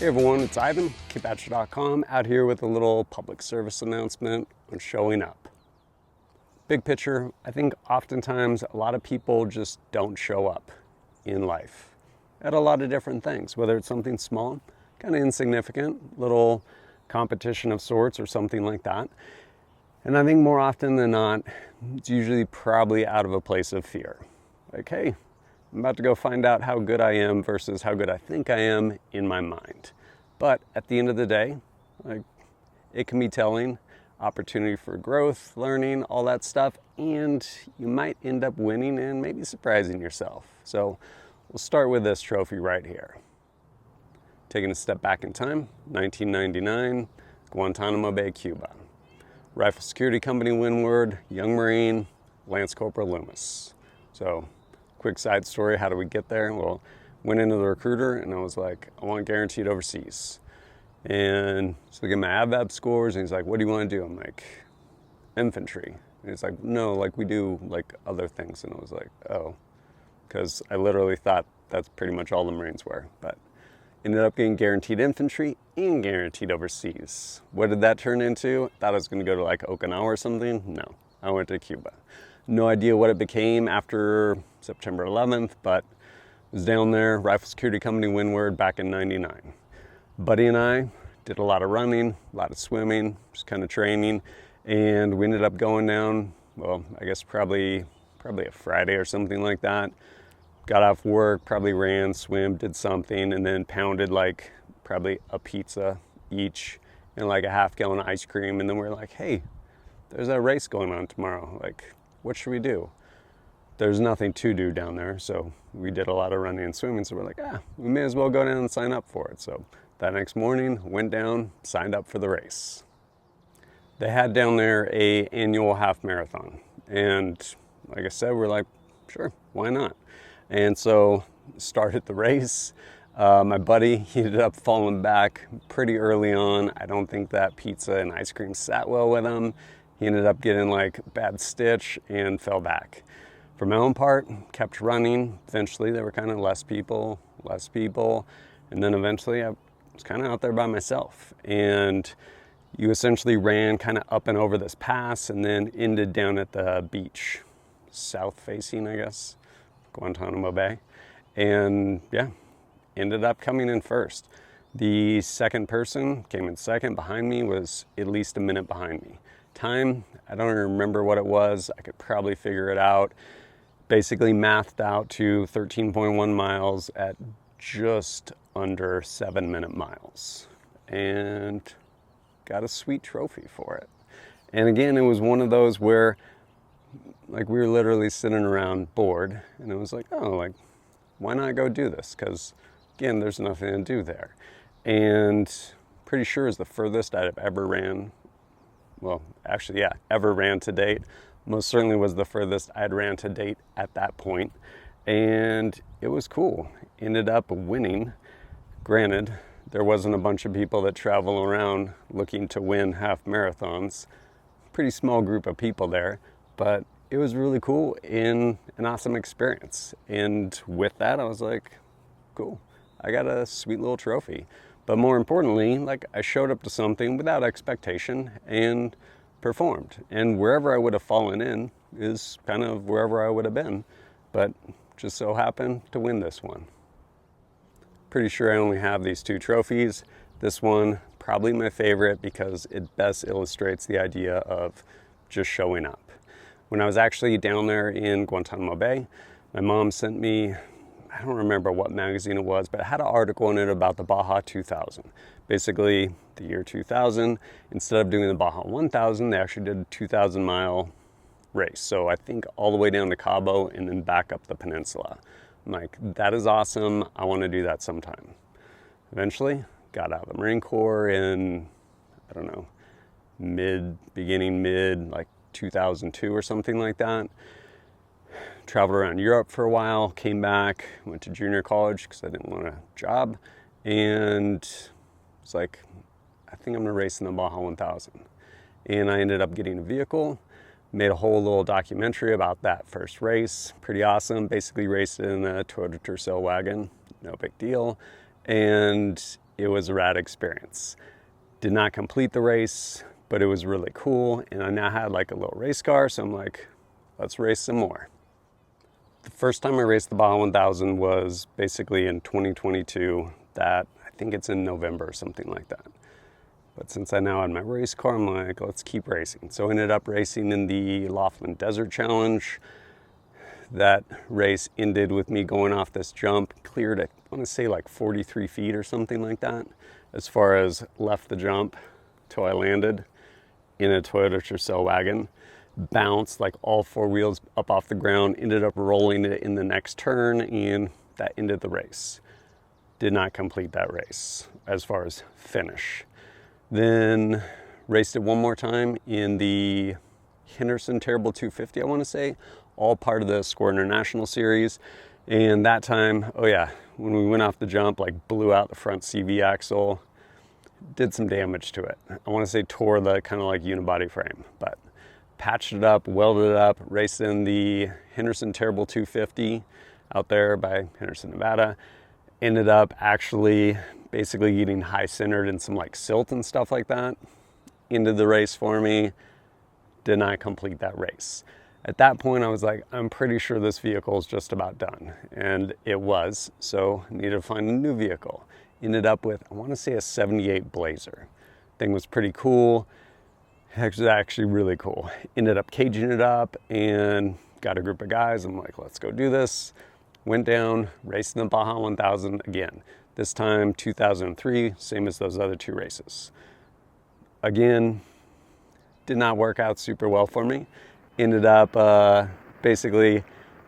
Hey everyone, it's Ivan, KeepAtcher.com, out here with a little public service announcement on showing up. Big picture, I think oftentimes a lot of people just don't show up in life at a lot of different things, whether it's something small, kind of insignificant, little competition of sorts or something like that. And I think more often than not, it's usually probably out of a place of fear. Like, hey, I'm about to go find out how good I am versus how good I think I am in my mind. But at the end of the day, it can be telling, opportunity for growth, learning, all that stuff, and you might end up winning and maybe surprising yourself. So we'll start with this trophy right here. Taking a step back in time, 1999, Guantanamo Bay, Cuba. Rifle Security Company Windward, Young Marine, Lance Corporal Loomis. So quick side story, how do we get there? Well, went into the recruiter and I was like, I want guaranteed overseas. And so I get my AVAB scores and he's like, what do you want to do? I'm like, infantry. And he's like, no, like we do like other things. And I was like, oh, because I literally thought that's pretty much all the Marines were. But ended up getting guaranteed infantry and guaranteed overseas. What did that turn into? Thought I was going to go to like Okinawa or something. No, I went to Cuba. No idea what it became after September 11th, but was down there, Rifle Security Company Windward back in '99. Buddy and I did a lot of running, a lot of swimming, just kind of training, and we ended up going down, well, I guess probably a Friday or something like that. Got off work, probably ran, swam, did something, and then pounded like probably a pizza each and like a half-gallon of ice cream, and then we're like, hey, there's a race going on tomorrow, like, what should we do? There's nothing to do down there, so we did a lot of running and swimming, so we're like, we may as well go down and sign up for it. So that next morning, went down, signed up for the race. They had down there a annual half marathon, and like I said, we're like, sure, why not? And so started the race. My buddy, he ended up falling back pretty early on. I don't think that pizza and ice cream sat well with him. He ended up getting like a bad stitch and fell back. For my own part, kept running. Eventually there were kind of less people, and then eventually I was kind of out there by myself. And you essentially ran kind of up and over this pass and then ended down at the beach, south facing, I guess, Guantanamo Bay. And yeah, ended up coming in first. The second person came in second. Behind me was at least a minute behind me. Time, I don't remember what it was. I could probably figure it out. Basically mathed out to 13.1 miles at just under 7-minute miles, and got a sweet trophy for it. And again, it was one of those where like we were literally sitting around bored, and it was like, oh, like why not go do this? Because again, there's nothing to do there. And pretty sure it's the furthest I've ever ran. Well, actually, yeah, ever ran to date. Most certainly was the furthest I'd ran to date at that point. And it was cool. Ended up winning. Granted, there wasn't a bunch of people that travel around looking to win half marathons. Pretty small group of people there, but it was really cool and an awesome experience. And with that, I was like, cool, I got a sweet little trophy. But more importantly, like I showed up to something without expectation and performed. And wherever I would have fallen in is kind of wherever I would have been, but just so happened to win this one. Pretty sure I only have these two trophies. This one, probably my favorite because it best illustrates the idea of just showing up. When I was actually down there in Guantanamo Bay, my mom sent me, I don't remember what magazine it was, but it had an article in it about the Baja 2000. Basically, the year 2000, instead of doing the Baja 1000, they actually did a 2,000-mile race. So I think all the way down to Cabo and then back up the peninsula. I'm like, that is awesome. I want to do that sometime. Eventually, got out of the Marine Corps in, I don't know, beginning mid, like 2002 or something like that. Traveled around Europe for a while, came back, went to junior college because I didn't want a job, and was like, I think I'm gonna race in the Baja 1000. And I ended up getting a vehicle, made a whole little documentary about that first race. Pretty awesome. Basically raced in a Toyota Tercel wagon, no big deal. And it was a rad experience. Did not complete the race, but it was really cool. And I now had like a little race car, so I'm like, let's race some more. The first time I raced the Baja 1000 was basically in 2022. That, I think it's in November or something like that. But since I now had my race car, I'm like, let's keep racing. So I ended up racing in the Laughlin Desert Challenge. That race ended with me going off this jump, cleared at, I want to say like 43 feet or something like that, as far as left the jump till I landed in a Toyota Tercel wagon, bounced like all four wheels up off the ground, ended up rolling it in the next turn, and that ended the race. Did not complete that race as far as finish. Then raced it one more time in the Henderson Terrible 250, I want to say, all part of the Score International series. And that time, oh yeah, when we went off the jump, like blew out the front CV axle, did some damage to it. I want to say tore the kind of like unibody frame, but patched it up, welded it up, raced in the Henderson Terrible 250 out there by Henderson, Nevada. Ended up actually basically getting high centered in some like silt and stuff like that. Ended the race for me. Did not complete that race. At that point, I was like, I'm pretty sure this vehicle is just about done. And it was, so I needed to find a new vehicle. Ended up with, I want to say, a 78 Blazer. Thing was pretty cool. It was actually really cool. Ended up caging it up and got a group of guys. I'm like, let's go do this. Went down, raced in the Baja 1000 again. This time, 2003, same as those other two races. Again, did not work out super well for me. Ended up, basically,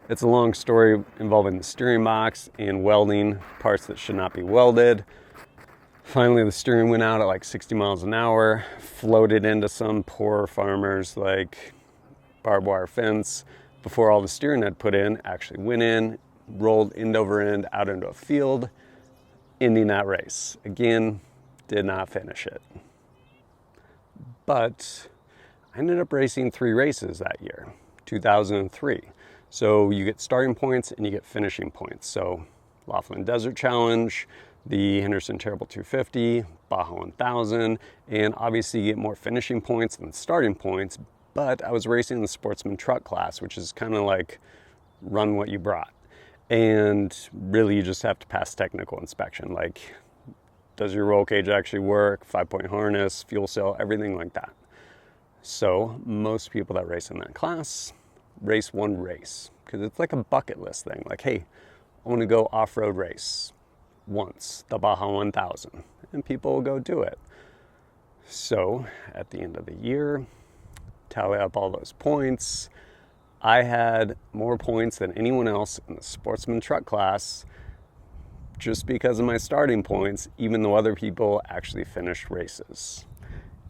it's a long story involving the steering box and welding parts that should not be welded. Finally, the steering went out at like 60 miles an hour, floated into some poor farmer's like barbed wire fence before all the steering had put in, actually went in, rolled end over end out into a field, ending that race. Again, did not finish it. But I ended up racing 3 races that year, 2003. So you get starting points and you get finishing points. So Laughlin Desert Challenge, the Henderson Terrible 250, Baja 1000, and obviously you get more finishing points than starting points, but I was racing in the sportsman truck class, which is kind of like run what you brought. And really you just have to pass technical inspection. Like, does your roll cage actually work? 5-point harness, fuel cell, everything like that. So most people that race in that class race one race because it's like a bucket list thing. Like, hey, I want to go off-road race once, the Baja 1000, and people will go do it. So at the end of the year, tally up all those points. I had more points than anyone else in the sportsman truck class just because of my starting points, even though other people actually finished races.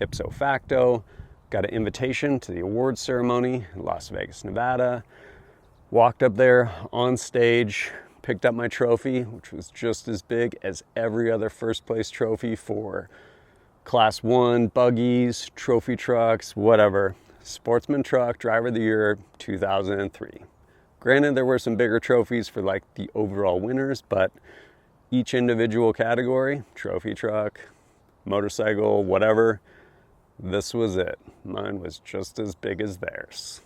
Ipso facto, got an invitation to the awards ceremony in Las Vegas, Nevada. Walked up there on stage, picked up my trophy, which was just as big as every other first place trophy for Class 1, buggies, trophy trucks, whatever. Sportsman Truck Driver of the Year 2003. Granted, there were some bigger trophies for like the overall winners, but each individual category, trophy truck, motorcycle, whatever, this was it. Mine was just as big as theirs.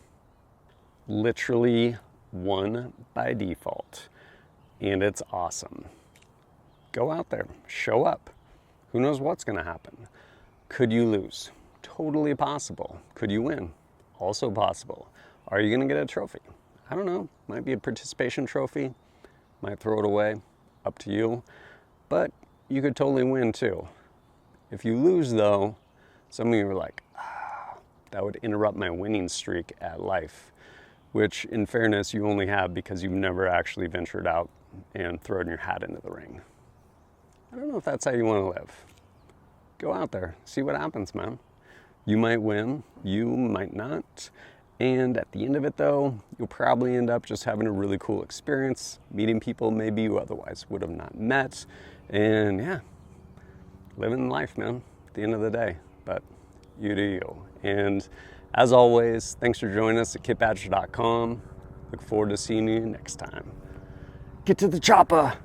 Literally won by default. And it's awesome. Go out there, show up. Who knows what's gonna happen? Could you lose? Totally possible. Could you win? Also possible. Are you gonna get a trophy? I don't know. Might be a participation trophy. Might throw it away. Up to you. But you could totally win too. If you lose though, some of you are like, that would interrupt my winning streak at life, which in fairness you only have because you've never actually ventured out and thrown your hat into the ring. I don't know if that's how you want to live. Go out there, see what happens, man. You might win, you might not. And at the end of it though, you'll probably end up just having a really cool experience, meeting people maybe you otherwise would have not met. And yeah, living life, man, at the end of the day. But you do you. And as always, thanks for joining us at kitbadger.com. Look forward to seeing you next time. Get to the chopper.